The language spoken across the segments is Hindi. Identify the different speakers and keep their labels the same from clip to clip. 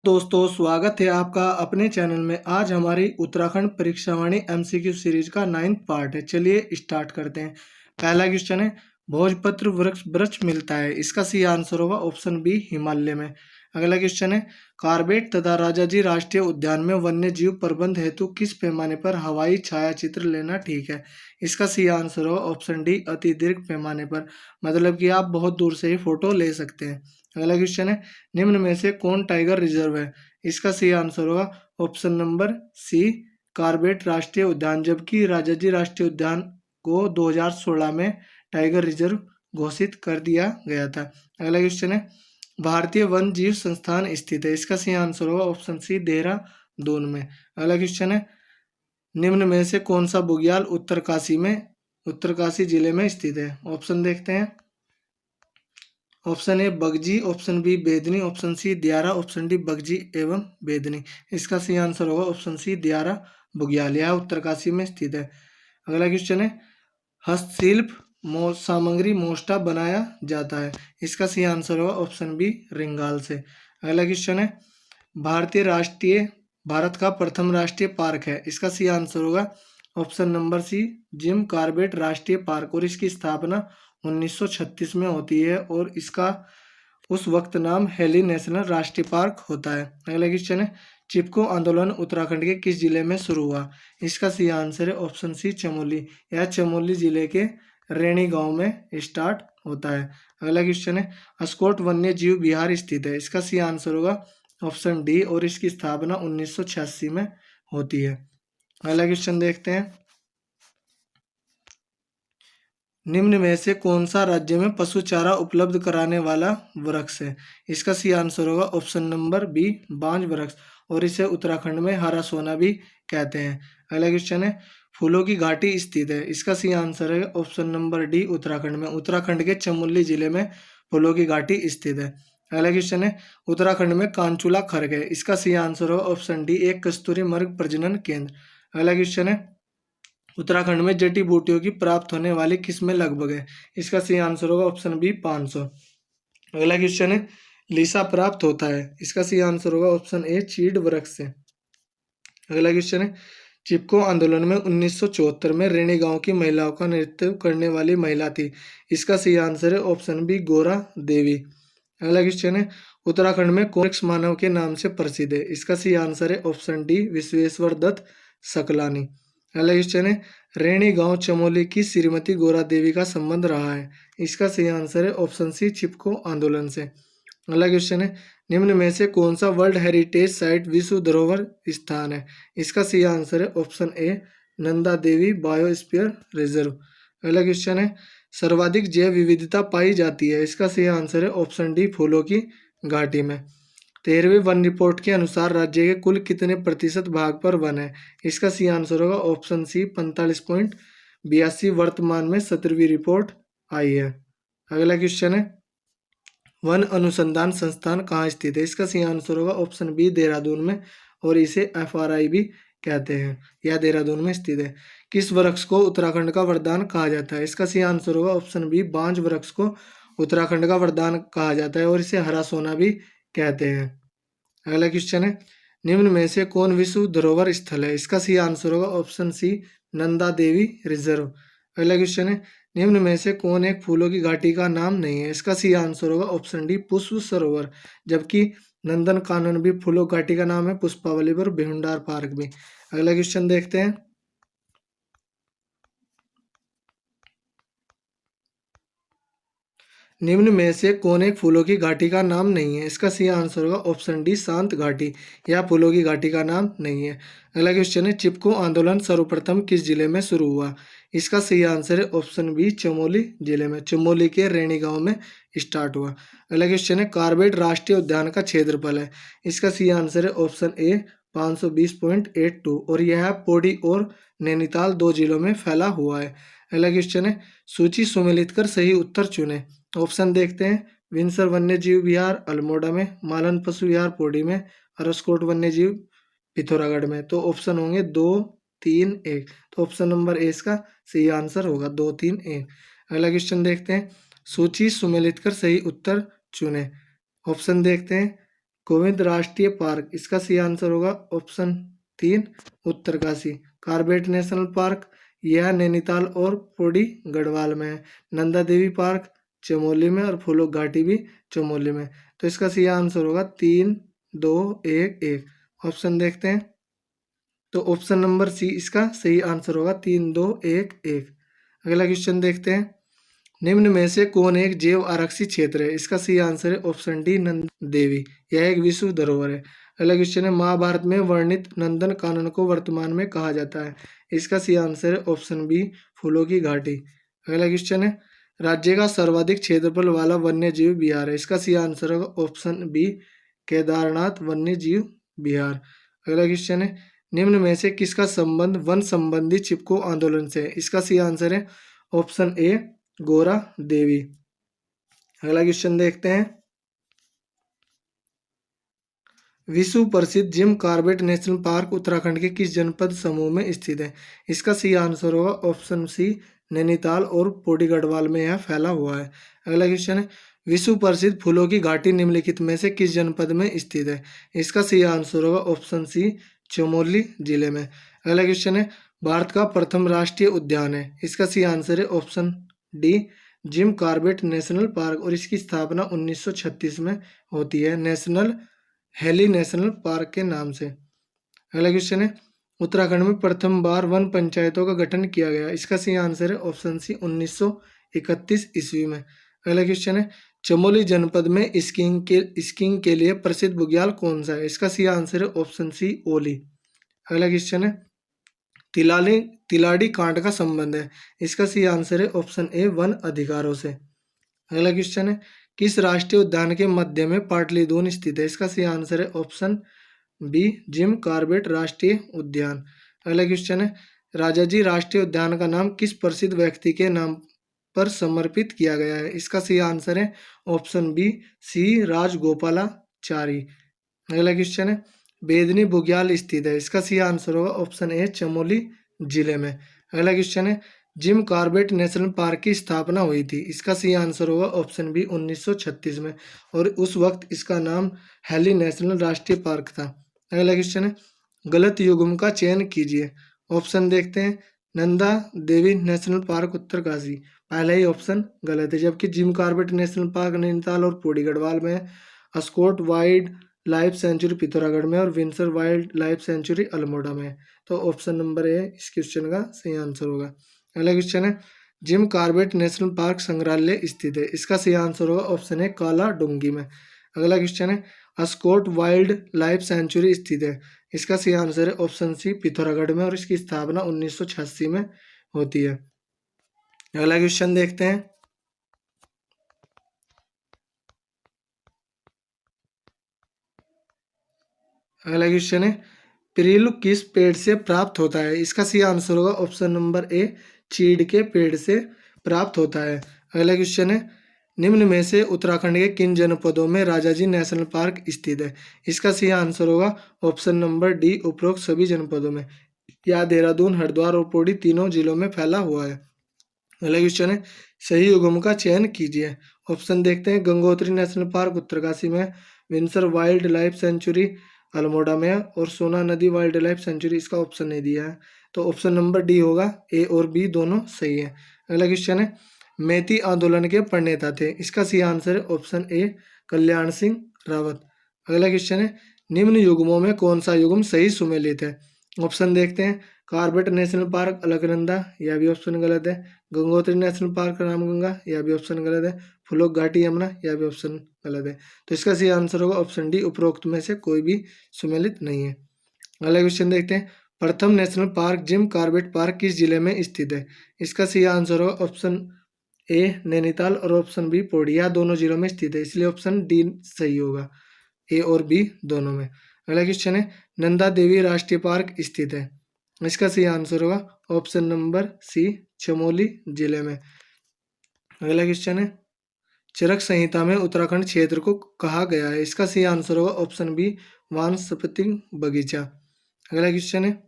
Speaker 1: दोस्तों, स्वागत है आपका अपने चैनल में। आज हमारी उत्तराखंड परीक्षावाणी एमसीक्यू सीरीज का 9th पार्ट है। चलिए स्टार्ट करते हैं। पहला क्वेश्चन है, भोजपत्र वृक्ष वृक्ष मिलता है। इसका सही आंसर होगा ऑप्शन बी, हिमालय में। अगला क्वेश्चन है, कार्बेट तथा राजाजी राष्ट्रीय उद्यान में वन्य जीव प्रबंध हेतु किस पैमाने पर हवाई छायाचित्र लेना ठीक है। इसका सही आंसर होगा ऑप्शन डी, अति दीर्घ पैमाने पर। मतलब कि आप बहुत दूर से ही फोटो ले सकते हैं। अगला क्वेश्चन है, निम्न में से कौन टाइगर रिजर्व है। इसका सही आंसर होगा ऑप्शन नंबर सी, कार्बेट राष्ट्रीय उद्यान। जबकि राजाजी राष्ट्रीय उद्यान को 2016 में टाइगर रिजर्व घोषित कर दिया गया था। अगला क्वेश्चन है, भारतीय वन जीव संस्थान स्थित है। इसका सही आंसर होगा ऑप्शन सी, देहरादून में। अगला क्वेश्चन है, निम्न में से कौन सा बुग्याल उत्तरकाशी जिले में स्थित है। ऑप्शन देखते हैं। Option A Bagji, option B Bedni, option C Dayara, option D Bagji एवं बेदनी। इसका सही आंसर होगा ऑप्शन सी, दियारा बुग्याल। यह उत्तरकाशी में स्थित है। अगला क्वेश्चन है, हस्तशिल्प सामग्री मोष्टा बनाया जाता है। इसका सही आंसर होगा ऑप्शन बी, रिंगाल से। अगला क्वेश्चन है, भारत का प्रथम राष्ट्रीय पार्क है। इसका सही आंसर होगा option number C, Jim Corbett राष्ट्रीय पार्क। और इसकी स्थापना 1936 में होती है और इसका उस वक्त नाम हेली नेशनल राष्ट्रीय पार्क होता है। अगला क्वेश्चन है, चिपको आंदोलन उत्तराखंड के किस जिले में शुरू हुआ। इसका सही आंसर है ऑप्शन सी, चमोली। यह चमोली जिले के रेणी गांव में स्टार्ट होता है। अगला क्वेश्चन है, अस्कोट वन्य जीव विहार स्थित है। इसका सही आंसर होगा ऑप्शन डी, और इसकी स्थापना 1986 में होती है। अगला क्वेश्चन देखते हैं, निम्न में से कौन सा राज्य में पशु चारा उपलब्ध कराने वाला वृक्ष है। इसका सही आंसर होगा ऑप्शन नंबर बी, बांज वृक्ष। और इसे उत्तराखंड में हरा सोना भी कहते हैं। अगला क्वेश्चन है, फूलों की घाटी स्थित है। इसका सही आंसर है ऑप्शन नंबर डी, उत्तराखंड में। उत्तराखंड के चमोली जिले में फूलों की घाटी स्थित है। अगला क्वेश्चन है, उत्तराखंड में कांचुला खर्ग है। इसका सही आंसर होगा ऑप्शन डी, एक कस्तूरी मृग प्रजनन केंद्र। अगला क्वेश्चन है, उत्तराखंड में जड़ी बूटियों की प्राप्त होने वाली किस्में लगभग है। इसका सही आंसर होगा ऑप्शन बी, 500। अगला क्वेश्चन है, लीसा प्राप्त होता है। इसका सही आंसर होगा ऑप्शन ए, चीड़ वृक्ष से। अगला क्वेश्चन है, चिपको आंदोलन में 1974 में रेणी गांव की महिलाओं का नेतृत्व करने वाली महिला थी। इसका सही आंसर है ऑप्शन बी, गोरा देवी। अगला क्वेश्चन है, उत्तराखंड में कौन वृक्ष मानव के नाम से प्रसिद्ध है। इसका सही आंसर है ऑप्शन डी, विश्वेश्वर दत्त सकलानी। अगला क्वेश्चन है, रेणी गांव चमोली की श्रीमती गोरा देवी का संबंध रहा है। इसका सही आंसर है ऑप्शन सी, चिपको आंदोलन से। अगला क्वेश्चन है, निम्न में से कौन सा वर्ल्ड हेरिटेज साइट विश्व धरोहर स्थान है। इसका सही आंसर है option A, Nanda Devi biosphere reserve. अगला क्वेश्चन है, सर्वाधिक जैव विविधता पाई जाती है। इसका सही आंसर है ऑप्शन डी, फूलों की घाटी में। 13वीं वन रिपोर्ट के अनुसार राज्य के कुल कितने प्रतिशत भाग पर वन है। इसका सही आंसर होगा ऑप्शन सी, 45.82। वर्तमान में 17वीं रिपोर्ट आई है। अगला क्वेश्चन है, वन अनुसंधान संस्थान कहाँ स्थित है। इसका सही आंसर होगा ऑप्शन बी, देहरादून में। और इसे एफआरआई भी कहते हैं। यह देहरादून में स्थित है। किस वृक्ष को उत्तराखंड का वरदान कहा जाता है। इसका सही आंसर होगा ऑप्शन बी, बांज वृक्ष को उत्तराखंड का वरदान कहा जाता है और इसे हरा सोना भी कहते हैं। अगला क्वेश्चन है, निम्न में से कौन विश्व धरोहर स्थल है। इसका सही आंसर होगा ऑप्शन सी, नंदा देवी रिजर्व। अगला क्वेश्चन है, निम्न में से कौन एक फूलों की घाटी का नाम नहीं है। इसका सही आंसर होगा ऑप्शन डी, पुष्प सरोवर। जबकि नंदन कानन भी फूलों घाटी का नाम है, पुष्पावली पर भिंडार पार्क भी। अगला क्वेश्चन देखते हैं, निम्न में से कौन एक फूलों की घाटी का नाम नहीं है। इसका सही आंसर होगा ऑप्शन डी, शांत घाटी। यह फूलों की घाटी का नाम नहीं है। अगला क्वेश्चन है, चिपको आंदोलन सर्वप्रथम किस जिले में शुरू हुआ। इसका सही आंसर है ऑप्शन बी, चमोली जिले में। चमोली के रेणी गांव में स्टार्ट हुआ। अगला क्वेश्चन है, कार्बेट राष्ट्रीय उद्यान का क्षेत्रफल है। इसका सही आंसर है ऑप्शन ए, 520.82। और यह पौड़ी और नैनीताल 2 जिलों में फैला हुआ है। अगला क्वेश्चन है, सूची सुमेलित कर सही उत्तर चुने। ऑप्शन देखते हैं, विंसर वन्य जीव विहार अल्मोड़ा में, मालन पशु विहार पौड़ी में, अरसकोट वन्य जीव पिथौरागढ़ में। तो ऑप्शन होंगे 2, 3, 1। तो ऑप्शन नंबर ए इसका सही आंसर होगा, 2, 3, 1। अगला क्वेश्चन देखते हैं, सूची सुमेलित कर सही उत्तर चुने। ऑप्शन देखते हैं, गोविंद राष्ट्रीय पार्क, इसका सही आंसर होगा option 3 Uttarkashi. Corbett national park, यह नैनीताल और पौड़ी गढ़वाल में है। नंदा देवी पार्क चमोली में और फूलों घाटी भी चमोली में। तो इसका सही आंसर होगा 3 2 1 1। ऑप्शन देखते हैं, तो ऑप्शन नंबर सी इसका सही आंसर होगा 3 2 1 1। अगला क्वेश्चन देखते हैं, निम्न में से कौन एक जैव आरक्षित क्षेत्र है? इसका सही आंसर है ऑप्शन डी नंदा देवी, यह एक विश्व धरोहर है। अगला क्वेश्चन है, महाभारत में वर्णित नंदन कानन को वर्तमान में कहा जाता है? इसका सही आंसर है ऑप्शन बी फूलों की घाटी। अगला क्वेश्चन है, राज्य का सर्वाधिक क्षेत्रफल वाला वन्य जीव विहार है? इसका सही आंसर होगा ऑप्शन बी केदारनाथ वन्य जीव विहार। अगला क्वेश्चन है, निम्न में से किसका संबंध वन संबंधी चिपको आंदोलन से है? इसका सही आंसर है ऑप्शन ए गोरा देवी। अगला क्वेश्चन देखते हैं, विश्व प्रसिद्ध Jim Corbett national park Uttarakhand के किस जनपद समूह में स्थित है? इसका सही आंसर होगा ऑप्शन सी नैनीताल और पौड़ी गढ़वाल में यह फैला हुआ है। अगला क्वेश्चन है, विश्व प्रसिद्ध फूलों की घाटी निम्नलिखित में से किस जनपद में स्थित है? इसका सही आंसर होगा ऑप्शन सी चमोली जिले में। अगला क्वेश्चन है, भारत का प्रथम राष्ट्रीय उद्यान है? इसका सही आंसर है option D Jim Corbett national park और इसकी स्थापना 1936 में होती है, नेशनल हेली नेशनल पार्क के नाम से। अगला क्वेश्चन है, उत्तराखंड में प्रथम बार वन पंचायतों का गठन किया गया? इसका सही आंसर है ऑप्शन सी 1931 ईस्वी में। अगला क्वेश्चन है, चमोली जनपद में स्कीइंग के लिए प्रसिद्ध बुग्याल कौन सा है? इसका सही आंसर है ऑप्शन सी ओली। अगला क्वेश्चन है, तिलाड़ी कांड का संबंध है? इसका सही आंसर है ऑप्शन ए वन अधिकारों से। अगला क्वेश्चन है, किस राष्ट्रीय उद्यान के मध्य में पाटलीदून स्थित है? इसका सही आंसर है ऑप्शन बी जिम कॉर्बेट राष्ट्रीय उद्यान। अगला क्वेश्चन है, राजाजी राष्ट्रीय उद्यान का नाम किस प्रसिद्ध व्यक्ति के नाम पर समर्पित किया गया है? इसका सही आंसर है ऑप्शन बी सी राजगोपालाचारी। अगला क्वेश्चन है, बेदनी बुग्याल स्थित है? इसका सही आंसर होगा ऑप्शन ए चमोली जिले में। अगला क्वेश्चन है, जिम कॉर्बेट नेशनल पार्क की स्थापना हुई थी? इसका सही आंसर होगा ऑप्शन बी 1936 में और उस वक्त इसका नाम हेली नेशनल राष्ट्रीय पार्क था। अगला क्वेश्चन है, गलत युग्म का चयन कीजिए। ऑप्शन देखते हैं, नंदा देवी नेशनल पार्क उत्तरकाशी, पहला ही ऑप्शन गलत है, जबकि Jim Corbett national park Nainital और पौड़ी गढ़वाल में है। Askot wild life sanctuary Pithoragarh में और Windsor wild life sanctuary Almora में। तो ऑप्शन नंबर ए इस क्वेश्चन का सही आंसर होगा। अगला क्वेश्चन है, जिम कॉर्बेट नेशनल पार्क संग्रहालय स्थित है? इसका सही आंसर होगा ऑप्शन ए काला डूंगी में। अगला क्वेश्चन है, अस्कोट वाइल्ड लाइफ सेंचुरी स्थित है? इसका सही आंसर है ऑप्शन सी पिथौरागढ़ में और इसकी स्थापना 1986 में होती है। अगला क्वेश्चन देखते हैं, अगला क्वेश्चन है, प्रिलु किस पेड़ से प्राप्त होता है? इसका सही आंसर होगा ऑप्शन नंबर ए चीड़ के पेड़ से प्राप्त होता है। अगला क्वेश्चन है, निम्न में से उत्तराखंड के किन जनपदों में राजाजी नेशनल पार्क स्थित है? इसका सही आंसर होगा ऑप्शन नंबर डी उपरोक्त सभी जनपदों में। यह देहरादून हरिद्वार और पौड़ी तीनों जिलों में फैला हुआ है। अगला क्वेश्चन है, सही युग्म का चयन कीजिए। ऑप्शन देखते हैं, गंगोत्री नेशनल पार्क उत्तरकाशी में, Windsor wild life sanctuary Almora में और सोना नदी वाइल्ड लाइफ सेंचुरी, इसका ऑप्शन नहीं दिया है, तो ऑप्शन नंबर डी होगा, ए और बी दोनों सही है। अगला क्वेश्चन है, मैती आंदोलन के प्रणेता थे? इसका सही आंसर है ऑप्शन ए कल्याण सिंह रावत। अगला क्वेश्चन है, निम्न युग्मों में कौन सा युग्म सही सुमेलित है? ऑप्शन देखते हैं, कॉर्बेट नेशनल पार्क अलकनंदा, यह भी ऑप्शन गलत है। गंगोत्री नेशनल पार्क रामगंगा, यह भी ऑप्शन गलत है। फुलोक घाटी यमुना, यह भी ऑप्शन गलत है। तो इसका सही आंसर होगा ऑप्शन डी उपरोक्त में से कोई भी सुमेलित नहीं है। अगला क्वेश्चन देखते हैं, प्रथम national park Jim Corbett park किस जिले में स्थित है? इसका सही आंसर होगा ऑप्शन ए नैनीताल और ऑप्शन बी पौड़ी, यह दोनों जिलों में स्थित है, इसलिए ऑप्शन डी सही होगा, ए और बी दोनों में। अगला क्वेश्चन है, नंदा देवी राष्ट्रीय पार्क स्थित है? इसका सही आंसर होगा ऑप्शन नंबर सी चमोली जिले में। अगला क्वेश्चन है, चरक संहिता में उत्तराखंड क्षेत्र को कहा गया है? इसका सही आंसर होगा ऑप्शन बी वानस्पतिक बगीचा। अगला क्वेश्चन है,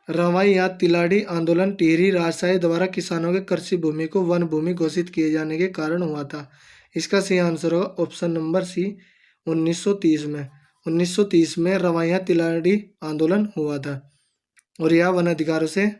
Speaker 1: रवाई या तिलाड़ी आंदोलन टिहरी राजशाही द्वारा किसानों के कृषि भूमि को वन भूमि घोषित किए जाने के कारण हुआ था? इसका सही आंसर होगा ऑप्शन नंबर सी 1930 में। 1930 में रवाइयाँ तिलारी आंदोलन हुआ था और यह वन अधिकारों से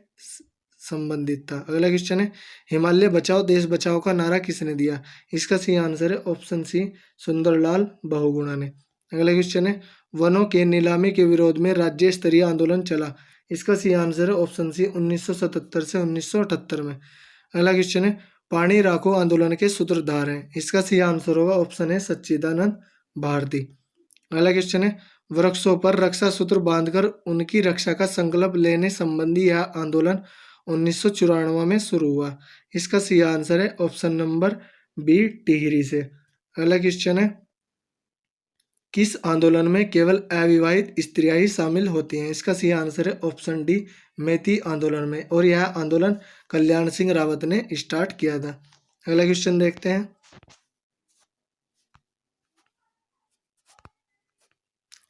Speaker 1: संबंधित था। अगला क्वेश्चन है, हिमालय बचाओ देश बचाओ का नारा किसने दिया? इसका सही आंसर है ऑप्शन सी, सुंदरलाल बहुगुणा ने। अगला क्वेश्चन है, वनों के नीलामी के विरोध में राज्य स्तरीय आंदोलन चला। इसका सही आंसर है ऑप्शन सी, 1977 से 1978 में। अगला क्वेश्चन है, पानी राखो आंदोलन के सूत्रधार हैं। इसका सही आंसर होगा ऑप्शन है सच्चिदानंद भारती। अगला क्वेश्चन है, वृक्षों पर रक्षा सूत्र बांधकर उनकी रक्षा का संकल्प लेने संबंधी यह आंदोलन 1994 में शुरू हुआ। इसका सही आंसर है ऑप्शन नंबर बी, टिहरी से। अगला क्वेश्चन है, किस आंदोलन में केवल अविवाहित स्त्रियां ही शामिल होती हैं? इसका सही आंसर है ऑप्शन डी, मैती आंदोलन में, और यह आंदोलन कल्याण सिंह रावत ने स्टार्ट किया था। अगला क्वेश्चन देखते हैं,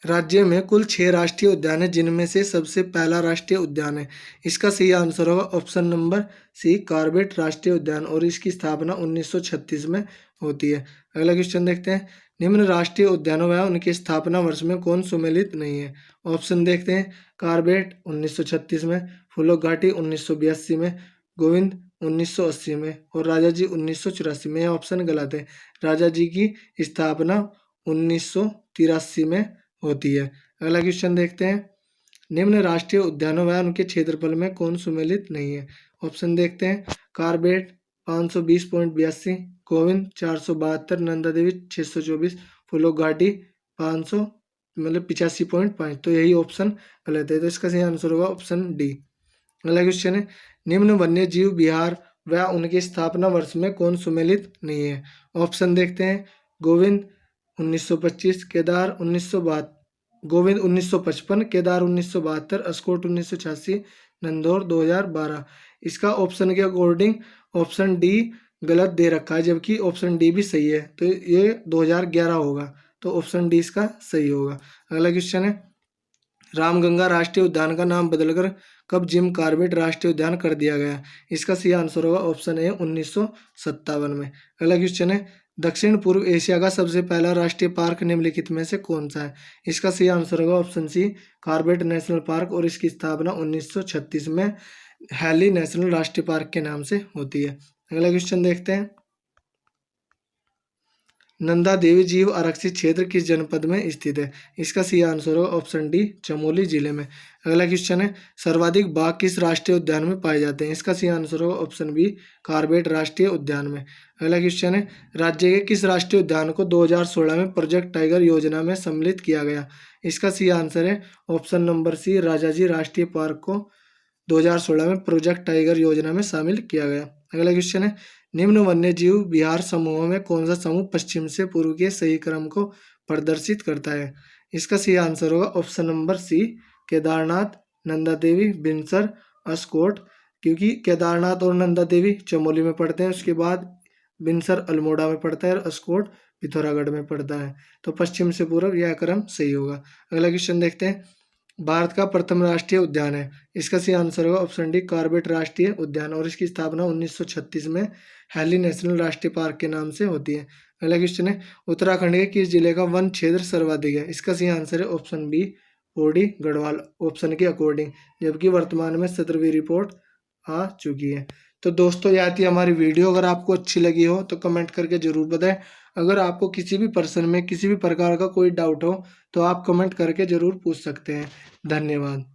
Speaker 1: राज्य में कुल 6 राष्ट्रीय उद्यान है जिनमें से सबसे पहला राष्ट्रीय उद्यान है। इसका सही आंसर होगा ऑप्शन नंबर सी, कॉर्बेट राष्ट्रीय उद्यान, और इसकी स्थापना 1936 में होती है। अगला क्वेश्चन देखते हैं, निम्न राष्ट्रीय उद्यानों व उनके स्थापना वर्ष में कौन सुमेलित नहीं है? ऑप्शन देखते हैं, कॉर्बेट 1936 में, फूलों घाटी 1982 में, गोविंद 1980 में, और राजा जी 1984 में। यह ऑप्शन गलत है। राजा जी की स्थापना 1983 में होती है। अगला क्वेश्चन देखते हैं, निम्न राष्ट्रीय उद्यानों व उनके क्षेत्रफल में कौन सुमेलित नहीं है? ऑप्शन देखते हैं, कॉर्बेट 520.82, गोविंद 472, नंदा देवी 624, फूलों घाटी 500 मतलब 85.5। तो यही ऑप्शन गलत है, तो इसका सही आंसर होगा ऑप्शन डी। अगला क्वेश्चन है, निम्न वन्य जीव विहार व उनके स्थापना वर्ष में कौन सुमेलित नहीं है? ऑप्शन देखते हैं, गोविंद 1925, केदार 1972, गोविंद 1955, केदार 1972, अस्कोट 1986, नंदौर 2012। इसका ऑप्शन के अकॉर्डिंग ऑप्शन डी गलत दे रखा है, जबकि ऑप्शन डी भी सही है, तो ये 2011 होगा, तो ऑप्शन डी इसका सही होगा। अगला क्वेश्चन है, रामगंगा राष्ट्रीय उद्यान का नाम बदलकर कब जिम कॉर्बेट राष्ट्रीय उद्यान कर दिया गया? इसका सही आंसर होगा ऑप्शन ए, 1957 में। अगला क्वेश्चन है, दक्षिण पूर्व एशिया का सबसे पहला राष्ट्रीय पार्क निम्नलिखित में से कौन सा है? इसका सही आंसर होगा option C, Corbett national park, और इसकी स्थापना 1936 में हैली नेशनल राष्ट्रीय पार्क के नाम से होती है। अगला क्वेश्चन देखते हैं, नंदा देवी जीव आरक्षित क्षेत्र किस जनपद में स्थित है? इसका सही आंसर होगा ऑप्शन डी, चमोली जिले में। अगला क्वेश्चन है, सर्वाधिक बाघ किस राष्ट्रीय उद्यान में पाए जाते हैं? इसका सही आंसर होगा ऑप्शन बी, कॉर्बेट राष्ट्रीय उद्यान में। अगला क्वेश्चन है, राज्य के किस राष्ट्रीय उद्यान को 2016 में प्रोजेक्ट टाइगर योजना में सम्मिलित किया गया? इसका सही आंसर है ऑप्शन नंबर सी, राजाजी राष्ट्रीय पार्क को 2016 में प्रोजेक्ट टाइगर योजना में शामिल किया गया। अगला क्वेश्चन है, निम्न वन्य जीव विहार समूहों में कौन सा समूह पश्चिम से पूर्व के सही क्रम को प्रदर्शित करता है? इसका सही आंसर होगा option number C, Kedarnath, Nanda Devi, Binsar, Askot, क्योंकि केदारनाथ और नंदा देवी चमोली में पड़ते हैं, उसके बाद बिनसर अल्मोड़ा में पड़ता है और अस्कोट पिथौरागढ़ में पड़ता है, तो पश्चिम से पूर्व यह क्रम सही होगा। अगला क्वेश्चन देखते हैं, भारत का प्रथम राष्ट्रीय उद्यान है। इसका सही आंसर होगा ऑप्शन डी, कॉर्बेट राष्ट्रीय उद्यान, और इसकी स्थापना 1936 में हैली नेशनल राष्ट्रीय पार्क के नाम से होती है। अगला क्वेश्चन है, उत्तराखंड के किस जिले का वन क्षेत्र सर्वाधिक है? इसका सही आंसर है option B, Pauri Garhwal, option के अकॉर्डिंग, जबकि वर्तमान में 17वीं रिपोर्ट आ चुकी है। तो दोस्तों, यह थी हमारी वीडियो। अगर आपको अच्छी लगी हो तो कमेंट करके जरूर बताएं। अगर आपको किसी भी पर्सन में किसी भी प्रकार का कोई डाउट हो तो आप कमेंट करके जरूर पूछ सकते हैं। धन्यवाद।